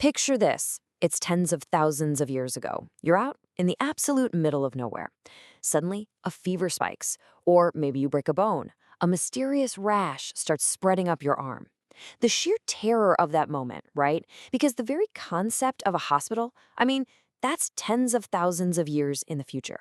Picture this. It's tens of thousands of years ago. You're out in the absolute middle of nowhere. Suddenly, a fever spikes, or maybe you break a bone. A mysterious rash starts spreading up your arm. The sheer terror of that moment, right? Because the very concept of a hospital, that's tens of thousands of years in the future.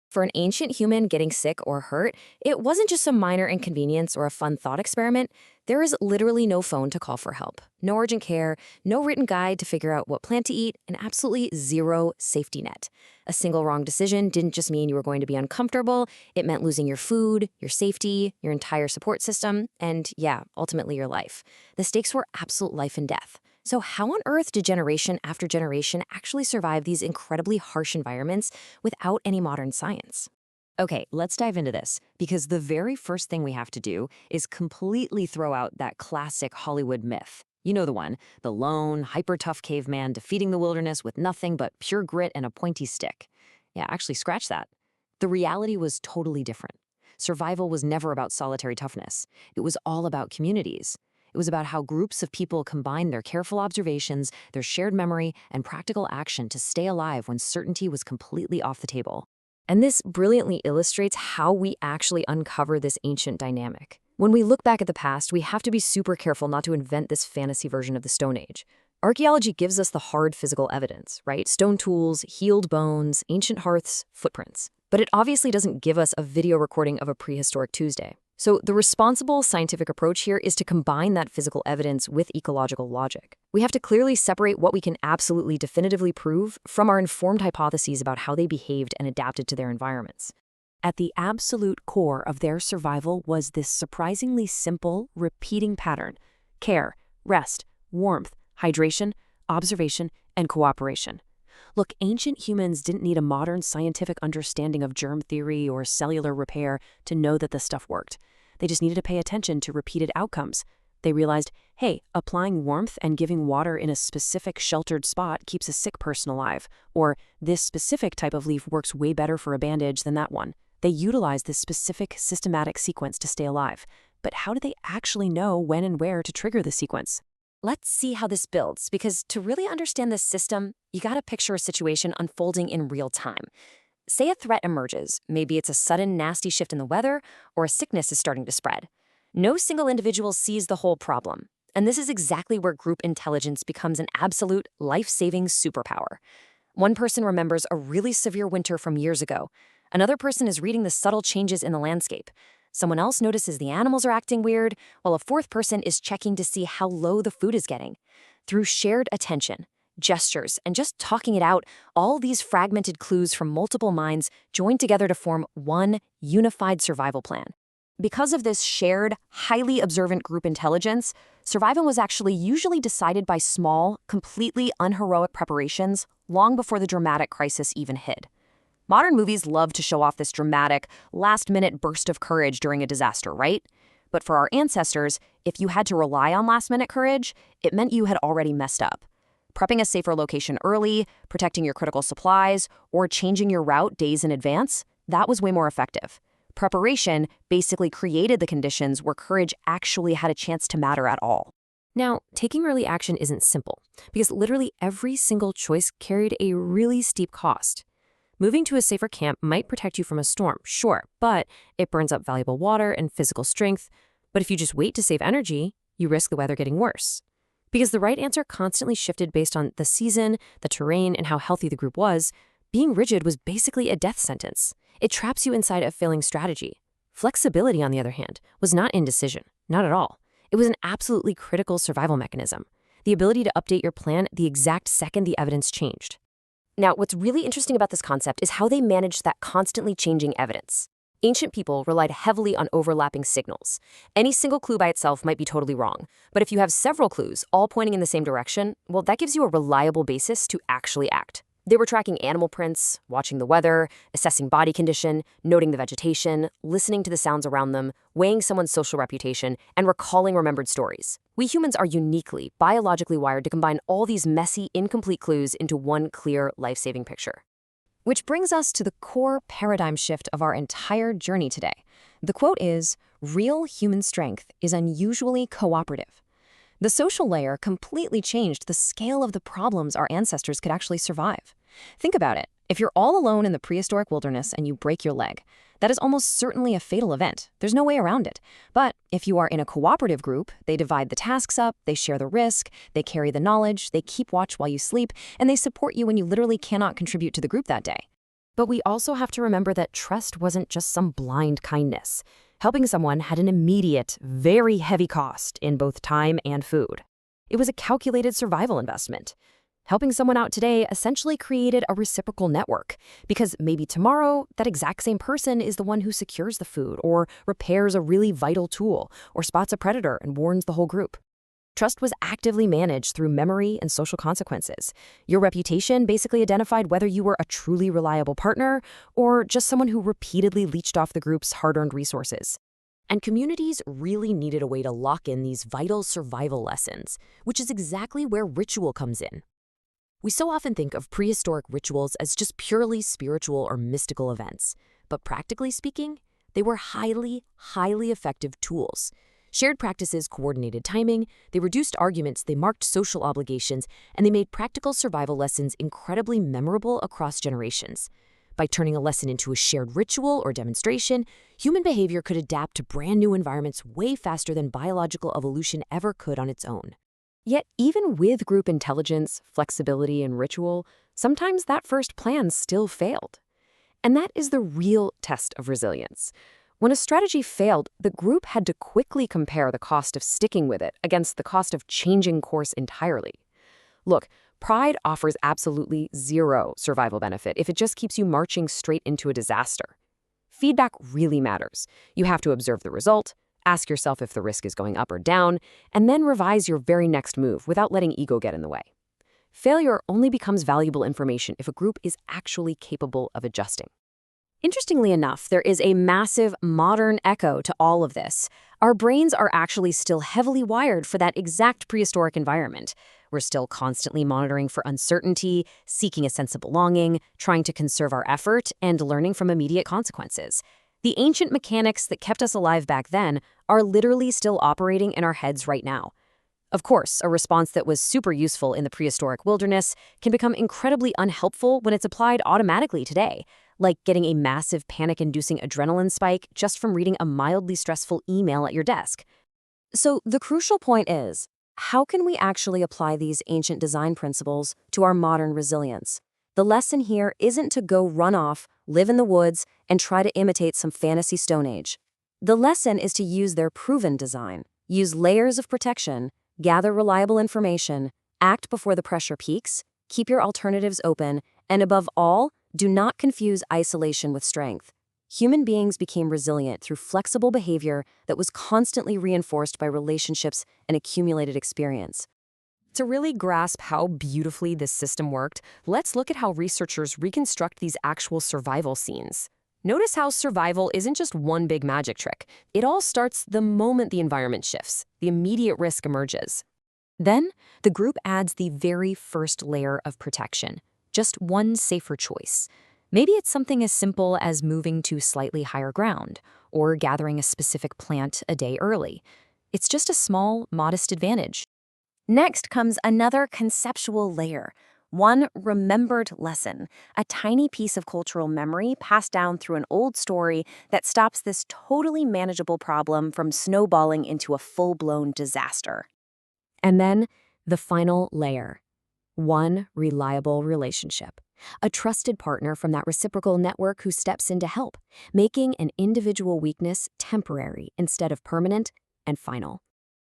For an ancient human getting sick or hurt, it wasn't just a minor inconvenience or a fun thought experiment. There is literally no phone to call for help, no urgent care, no written guide to figure out what plant to eat, and absolutely zero safety net. A single wrong decision didn't just mean you were going to be uncomfortable, it meant losing your food, your safety, your entire support system, and yeah, ultimately your life. The stakes were absolute life and death. So how on earth did generation after generation actually survive these incredibly harsh environments without any modern science? Okay, let's dive into this, because the very first thing we have to do is completely throw out that classic Hollywood myth. You know the one, the lone, hyper-tough caveman defeating the wilderness with nothing but pure grit and a pointy stick. Yeah, actually, scratch that. The reality was totally different. Survival was never about solitary toughness. It was all about communities. It was about how groups of people combined their careful observations, their shared memory, and practical action to stay alive when certainty was completely off the table. And this brilliantly illustrates how we actually uncover this ancient dynamic. When we look back at the past, we have to be super careful not to invent this fantasy version of the Stone Age. Archaeology gives us the hard physical evidence, right? Stone tools, healed bones, ancient hearths, footprints. But it obviously doesn't give us a video recording of a prehistoric Tuesday. So the responsible scientific approach here is to combine that physical evidence with ecological logic. We have to clearly separate what we can absolutely definitively prove from our informed hypotheses about how they behaved and adapted to their environments. At the absolute core of their survival was this surprisingly simple, repeating pattern: care, rest, warmth, hydration, observation, and cooperation. Look, ancient humans didn't need a modern scientific understanding of germ theory or cellular repair to know that the stuff worked. They just needed to pay attention to repeated outcomes. They realized, hey, applying warmth and giving water in a specific sheltered spot keeps a sick person alive, or this specific type of leaf works way better for a bandage than that one. They utilized this specific systematic sequence to stay alive. But how do they actually know when and where to trigger the sequence? Let's see how this builds, because to really understand this system, you gotta picture a situation unfolding in real time. Say a threat emerges. Maybe it's a sudden nasty shift in the weather, or a sickness is starting to spread. No single individual sees the whole problem. And this is exactly where group intelligence becomes an absolute life-saving superpower. One person remembers a really severe winter from years ago. Another person is reading the subtle changes in the landscape. Someone else notices the animals are acting weird, while a fourth person is checking to see how low the food is getting. Through shared attention, gestures, and just talking it out, all these fragmented clues from multiple minds join together to form one unified survival plan. Because of this shared, highly observant group intelligence, survival was actually usually decided by small, completely unheroic preparations long before the dramatic crisis even hit. Modern movies love to show off this dramatic, last-minute burst of courage during a disaster, right? But for our ancestors, if you had to rely on last-minute courage, it meant you had already messed up. Prepping a safer location early, protecting your critical supplies, or changing your route days in advance, that was way more effective. Preparation basically created the conditions where courage actually had a chance to matter at all. Now, taking early action isn't simple, because literally every single choice carried a really steep cost. Moving to a safer camp might protect you from a storm, sure, but it burns up valuable water and physical strength. But if you just wait to save energy, you risk the weather getting worse. Because the right answer constantly shifted based on the season, the terrain, and how healthy the group was, being rigid was basically a death sentence. It traps you inside a failing strategy. Flexibility, on the other hand, was not indecision, not at all. It was an absolutely critical survival mechanism, the ability to update your plan the exact second the evidence changed. Now, what's really interesting about this concept is how they managed that constantly changing evidence. Ancient people relied heavily on overlapping signals. Any single clue by itself might be totally wrong, but if you have several clues all pointing in the same direction, well, that gives you a reliable basis to actually act. They were tracking animal prints, watching the weather, assessing body condition, noting the vegetation, listening to the sounds around them, weighing someone's social reputation, and recalling remembered stories. We humans are uniquely, biologically wired to combine all these messy, incomplete clues into one clear, life-saving picture. Which brings us to the core paradigm shift of our entire journey today. The quote is, "Real human strength is unusually cooperative." The social layer completely changed the scale of the problems our ancestors could actually survive. Think about it. If you're all alone in the prehistoric wilderness and you break your leg, that is almost certainly a fatal event. There's no way around it. But if you are in a cooperative group, they divide the tasks up, they share the risk, they carry the knowledge, they keep watch while you sleep, and they support you when you literally cannot contribute to the group that day. But we also have to remember that trust wasn't just some blind kindness. Helping someone had an immediate, very heavy cost in both time and food. It was a calculated survival investment. Helping someone out today essentially created a reciprocal network, because maybe tomorrow, that exact same person is the one who secures the food, or repairs a really vital tool, or spots a predator and warns the whole group. Trust was actively managed through memory and social consequences. Your reputation basically identified whether you were a truly reliable partner or just someone who repeatedly leached off the group's hard-earned resources. And communities really needed a way to lock in these vital survival lessons, which is exactly where ritual comes in. We so often think of prehistoric rituals as just purely spiritual or mystical events, but practically speaking, they were highly effective tools. Shared practices coordinated timing, they reduced arguments, they marked social obligations, and they made practical survival lessons incredibly memorable across generations. By turning a lesson into a shared ritual or demonstration, human behavior could adapt to brand new environments way faster than biological evolution ever could on its own. Yet even with group intelligence, flexibility, and ritual, sometimes that first plan still failed. And that is the real test of resilience. When a strategy failed, the group had to quickly compare the cost of sticking with it against the cost of changing course entirely. Look, pride offers absolutely zero survival benefit if it just keeps you marching straight into a disaster. Feedback really matters. You have to observe the result, ask yourself if the risk is going up or down, and then revise your very next move without letting ego get in the way. Failure only becomes valuable information if a group is actually capable of adjusting. Interestingly enough, there is a massive modern echo to all of this. Our brains are actually still heavily wired for that exact prehistoric environment. We're still constantly monitoring for uncertainty, seeking a sense of belonging, trying to conserve our effort, and learning from immediate consequences. The ancient mechanics that kept us alive back then are literally still operating in our heads right now. Of course, a response that was super useful in the prehistoric wilderness can become incredibly unhelpful when it's applied automatically today, like getting a massive panic-inducing adrenaline spike just from reading a mildly stressful email at your desk. So the crucial point is, how can we actually apply these ancient design principles to our modern resilience? The lesson here isn't to go run off, live in the woods, and try to imitate some fantasy Stone Age. The lesson is to use their proven design, use layers of protection, gather reliable information, act before the pressure peaks, keep your alternatives open, and above all, do not confuse isolation with strength. Human beings became resilient through flexible behavior that was constantly reinforced by relationships and accumulated experience. To really grasp how beautifully this system worked, let's look at how researchers reconstruct these actual survival scenes. Notice how survival isn't just one big magic trick. It all starts the moment the environment shifts, the immediate risk emerges. Then, the group adds the very first layer of protection, just one safer choice. Maybe it's something as simple as moving to slightly higher ground, or gathering a specific plant a day early. It's just a small, modest advantage. Next comes another conceptual layer, one remembered lesson, a tiny piece of cultural memory passed down through an old story that stops this totally manageable problem from snowballing into a full-blown disaster. And then, the final layer. One reliable relationship. A trusted partner from that reciprocal network who steps in to help, making an individual weakness temporary instead of permanent and final.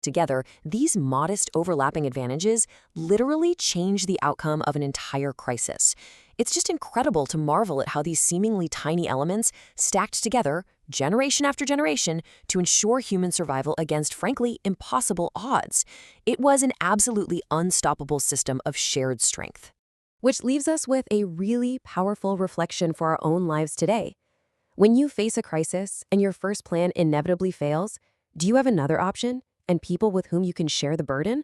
Together, these modest overlapping advantages literally change the outcome of an entire crisis. It's just incredible to marvel at how these seemingly tiny elements stacked together, generation after generation, to ensure human survival against, frankly, impossible odds. It was an absolutely unstoppable system of shared strength. Which leaves us with a really powerful reflection for our own lives today. When you face a crisis and your first plan inevitably fails, do you have another option and people with whom you can share the burden?